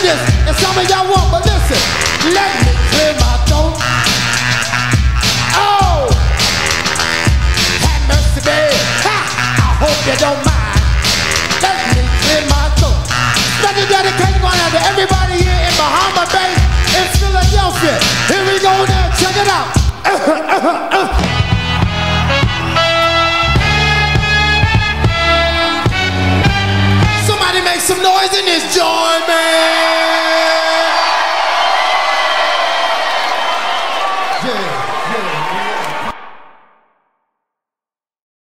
this, and some of y'all won't, but listen. Let me clear my throat. Oh, have mercy, babe. Ha! I hope you don't mind. Let me clear my throat. Special dedication going out to everybody here in Bahama Bay, in Philadelphia. Here we go now, check it out. Somebody make some noise in this joint, man.